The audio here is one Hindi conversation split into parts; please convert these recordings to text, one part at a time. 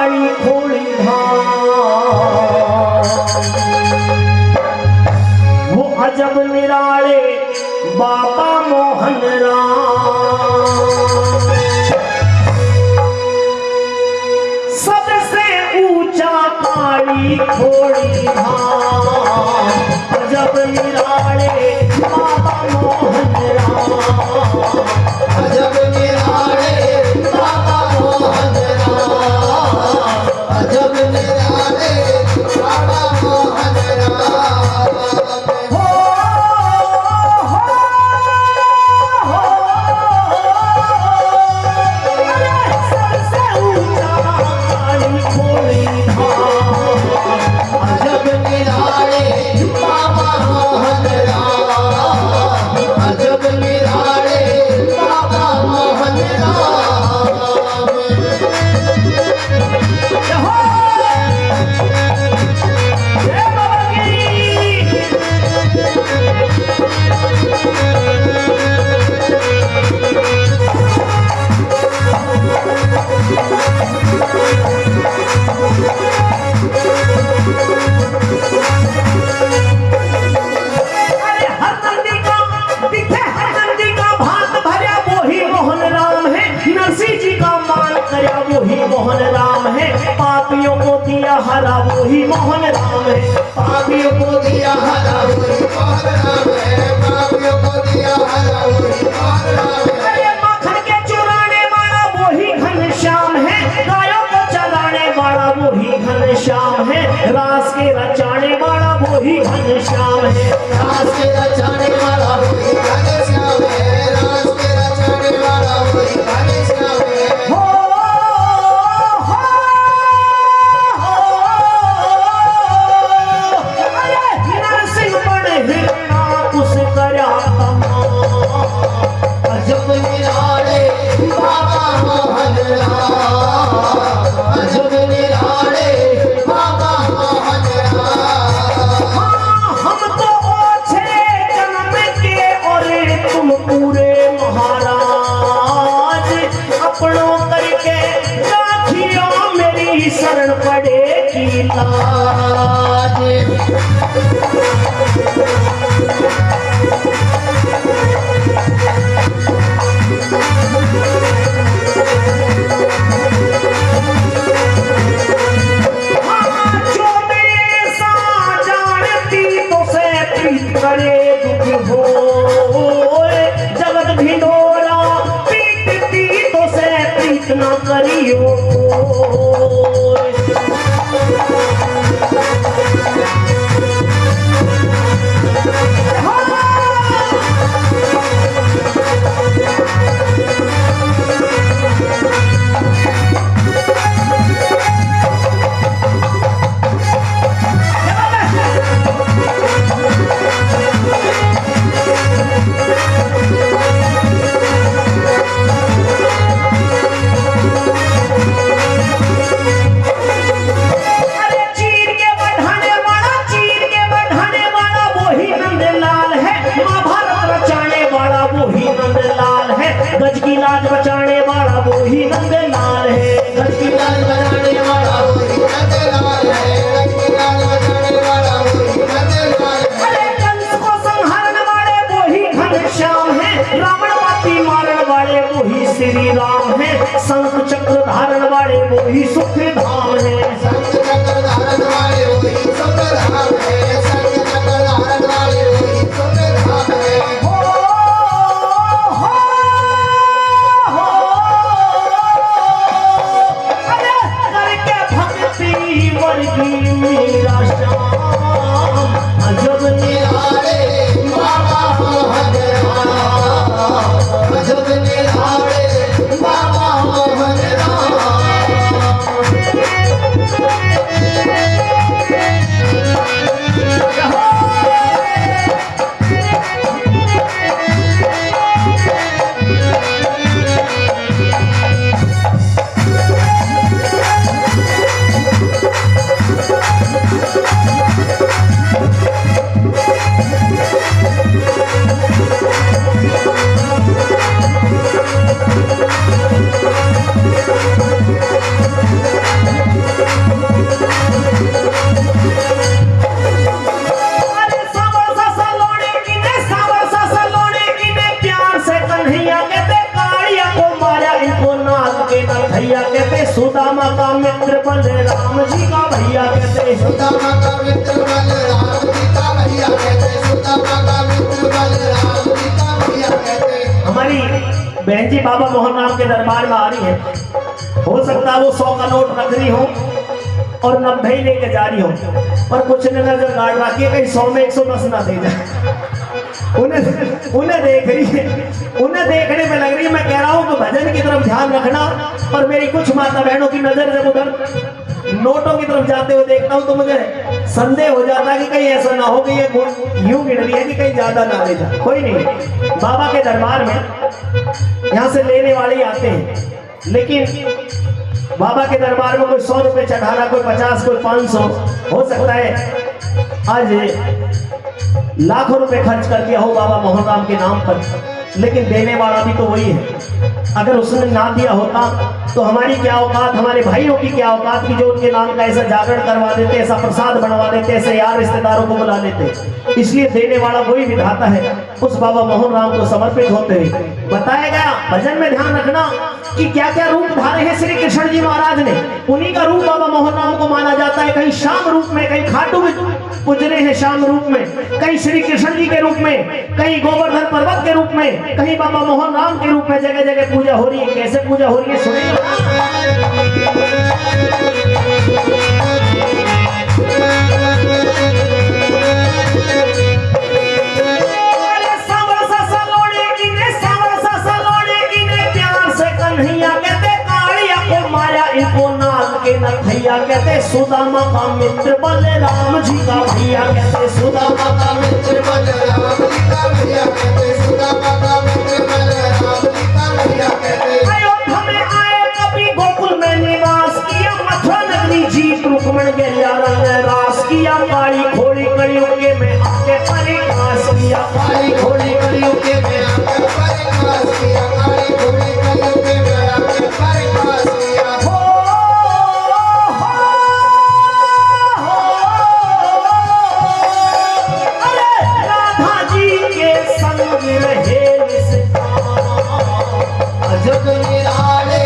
काली खोड़ी धाम। वो अजब निराले बाबा मोहन राम, सबसे ऊंचा काली खोड़ी धाम। अजब निराले बाबा मोहन राम, अजब निराले बाबा मोहन राम, अजब निराले बाबा मोहन राम। हो सबसे ऊंचा काली खोड़ी धाम। अजब निराले बाबा मोहन राम, अजब निराले बाबा मोहन राम। जय बाबा की। अरे हर नंदी का दिखे, हर नंदी का भात भरा वही मोहन राम है। नरसिंह जी का मान करया वही मोहन राम है। पापियों को दिया हरा वही मोहन राम है। पापियों को दिया हरा वही मोहन राम है, पापियों को दिया हरा वही मोहन राम है। अरे माखन के चुराने वाला वही घनश्याम है। गायों को चराने वाला वही घनश्याम है। रास के रचाने वाला वही घनश्याम है। रास के रचाने वाला वही घनश्याम है, रास के रचाने वाला वही घनश्याम है। हो अरे नरसिंह बड़े हिरणा कुछ करया तमाम। अजब निराले बाबा मोहन राम, अजब निराले बाबा मोहन राम। हम तो ओछे जन्म के और तुम पूरे महाराज। अपनों करके राखियो मेरी शरण पड़ेगी लाज। हाँ, जो मेरे सा जानती तो से प्रीत करे दुख होए। जगत भिंडोरा पीटती तो से प्रीत न करियो कोय। अरे चीर के बढ़ाने वाला, चीर के बढ़ाने वाला वही नंदलाल है। महाभारत रचाने वाला वही नंदलाल है। गज की लाज बचाने वाला वही नंदलाल है। गज की लाज बचाने वाला वही नंदलाल है, गज की लाज बचाने वाला वही नंदलाल है। अरे कंस को संहारने वाले वही घनश्याम है। रावण पापी मारने वाले वही श्री राम है। शंख चक्र धारण वाले वही सुख धाम है। संग चक्र धारण वाले वही सुख धाम है, संग चक्र धारण वाले वही सुख धाम है। हो अरे करके भक्ति वर्गी मेरा श्याम। अजब निराले बाबा मोहन राम, अजब निराले बाबा मोहन राम। भैया कहते सुदामा का मित्र बलराम जी का भैया कहते सुदामा का मित्र बलराम जी का भैया कहते, सुदामा का मित्र बलराम जी का भैया कहते। हमारी बहन जी बाबा मोहन राम के दरबार में आ रही है। हो सकता है वो 100 का नोट रख रही हो और 90 ही लेके जा रही हो, और कुछ ने नजर गाड़ रखी है कहीं 100 में 110 ना दे जाए। उन्हें देख रही है, उन्हें देखने में लग रही है। मैं कह रहा हूँ कि भजन की तरफ ध्यान रखना। और मेरी कुछ माता बहनों की नजर जब उधर नोटों की तरफ जाते हुए देखता हूँ तो मुझे संदेह हो जाता है कि कहीं ऐसा ना हो कि ये यूं गिन रही है कि कहीं ज्यादा ना ले जाए। कोई नहीं, बाबा के दरबार में यहाँ से लेने वाले ही आते हैं, लेकिन बाबा के दरबार में कोई 100 रुपए चढ़ाना, कोई 50, कोई 500, हो सकता है आज लाखों रुपए खर्च कर दिया हो बाबा मोहन राम के नाम पर, लेकिन देने वाला भी तो वही है। अगर उसने ना दिया होता तो हमारी क्या औकात, हमारे भाइयों की क्या औकात की जो उनके नाम का ऐसा जागरण करवा देते, ऐसा प्रसाद बनवा देते, ऐसे यार रिश्तेदारों को बुला लेते। इसलिए देने वाला वही विधाता है। उस बाबा मोहन राम को समर्पित होते हुए बताया गया, भजन में ध्यान रखना कि क्या क्या रूप धारे हैं श्री कृष्ण जी महाराज ने। उन्हीं का रूप बाबा मोहन राम को माना जाता है। कहीं श्याम रूप में, कहीं खाटू में पुजरे हैं श्याम रूप में, कहीं श्री कृष्ण जी के रूप में, कहीं गोवर्धन पर्वत के रूप में, कहीं बाबा मोहन राम के रूप में जगह जगह पूजा हो रही है। कैसे पूजा हो रही है सुनिए। भैया कहते सुदामा का मित्र बलराम जी का भैया कहते सुदामा का मित्र बलराम जी का भैया कहते, सुदामा का मित्र बलराम जी का भैया कहते। अयोध्या में आए कभी गोकुल में निवास किया, मथुरा नगरी जीत रुक्मण के रंग रास किया, काली घोड़ी कड़ियों के में आके परिहास किया, काली घोड़ी कड़ियों के में आके परिहास किया, काली घोड़ी कड़ियों के में आके परिहास किया। जग निराले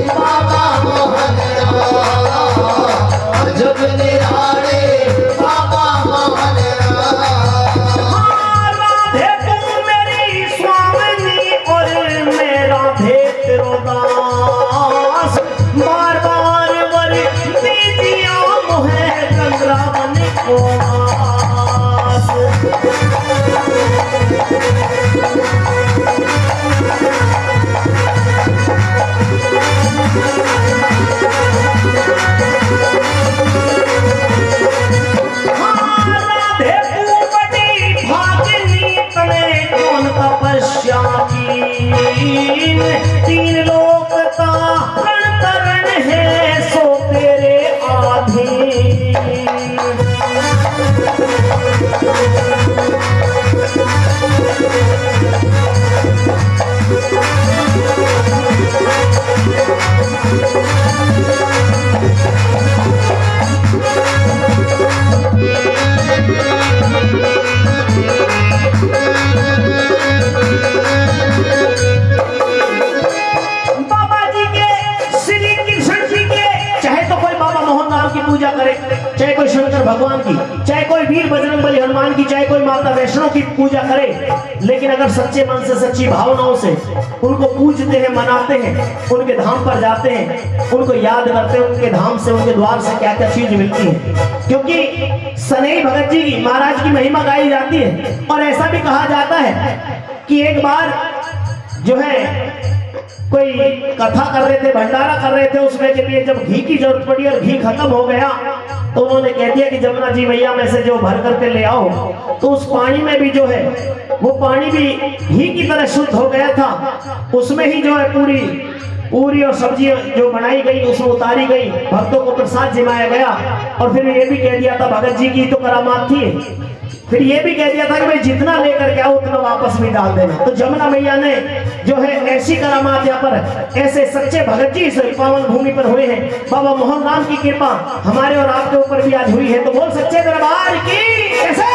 बाबा मोहन राम, जग निराले बाबा मोहन राम। राधे तुम मेरी स्वामिनी और मैं राधे तेरो दास, बार बार वर दीजिया मोहे कंगरावन को आस। तीन लोक तारण तरण है सो तेरे आधीन। पूजा करे, चाहे कोई शंकर भगवान की, चाहे कोई वीर बजरंगबली हनुमान की, चाहे कोई माता वैष्णो की पूजा करे, लेकिन अगर सच्चे मन से, सच्ची भावनाओं से उनको पूजते हैं, मनाते हैं, उनके धाम पर जाते हैं, उनको याद करते हैं, उनके धाम से, उनके द्वार से क्या क्या चीज मिलती है। क्योंकि सनई भगत जी की, महाराज की महिमा गाई जाती है। और ऐसा भी कहा जाता है कि एक बार जो है कोई कथा कर रहे थे, भंडारा कर रहे थे, उसमें के लिए जब घी की जरूरत पड़ी और घी खत्म हो गया तो उन्होंने कह दिया कि जमुना जी मैया में से जो भर करके ले आओ। तो उस पानी में भी जो है वो पानी भी घी की तरह शुद्ध हो गया था। उसमें ही जो है पूरी और सब्जी जो बनाई गई उसमें उतारी गई, भक्तों को प्रसाद जिमाया गया। और फिर ये भी कह दिया था, भगत जी की तो करामात थी, फिर ये भी कह दिया था कि भाई जितना लेकर के आओ उतना वापस भी डाल देना। तो जमुना मैया ने जो है ऐसी करामात यहाँ पर ऐसे सच्चे भगत जी इस पावन भूमि पर हुए हैं। बाबा मोहन राम की कृपा हमारे और आपके ऊपर भी आज हुई है। तो बोल सच्चे दरबार की कैसे।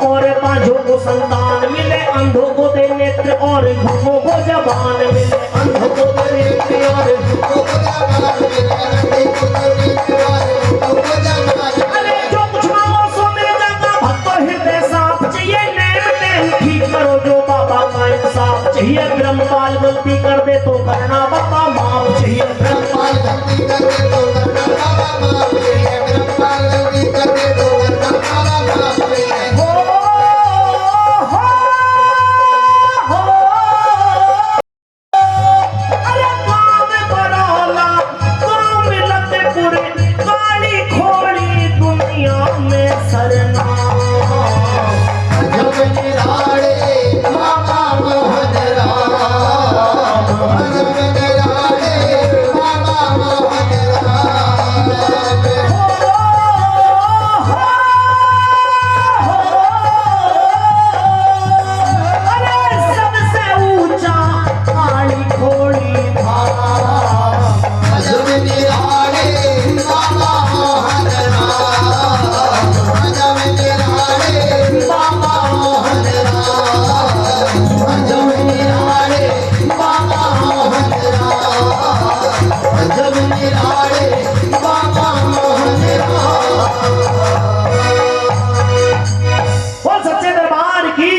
और बांझों को संतान मिले, अंधों को दे नेत्र और घुमों को जबान मिले। अंधों को दे नेत्र और घुमों को जबान मिले, अंधों को दे नेत्र और घुमों को जबान मिले। अरे जो कुछ मांगो सो मिल जाएगा, भक्तों हृदय साफ चाहिए, नेम टेम ठीक करो जो बाबा का इंसाफ चाहिए। ब्रह्मपाल गलती कर दे तो करना बाबा माफ चाहिए। ब्रह्मपाल गलती कर दे तो करना बाबा माफ चाहिए, ब्रह्मपाल गलती कर दे तो करना बाबा माफ चाहिए। हो अरे काम बरौला काम लते पूरे, काली खोड़ी दुनिया में सरना। जब निराड़े बाबा मोहन राम, जब निराड़े बाबा मोहन राम। अरे सबसे ऊंचा काली खोड़ी धाम। जब निराड़े बाबा मोहन राम, जब निराड़े बाबा मोहन राम, जब निराड़े बाबा मोहन राम, जब निराड़े बाबा मोहन राम। बोल सच्चे दरबार की